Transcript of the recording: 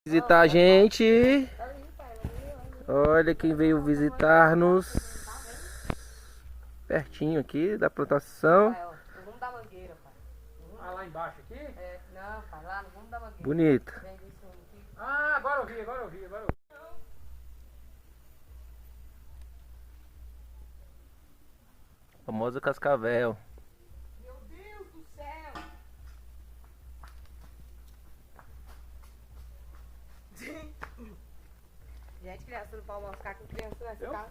Visitar a gente. Olha quem veio visitar-nos. Pertinho aqui da plantação. No rumo da mangueira, pai. Ah, lá embaixo aqui? É, não, pai, lá no rumo da mangueira. Bonito. Vem desse rumo aqui. Ah, agora eu vi, agora eu vi, agora eu vi. Famosa Cascavel. Meu Deus do céu! Gente, criança não pode moscar com criança nessa casa.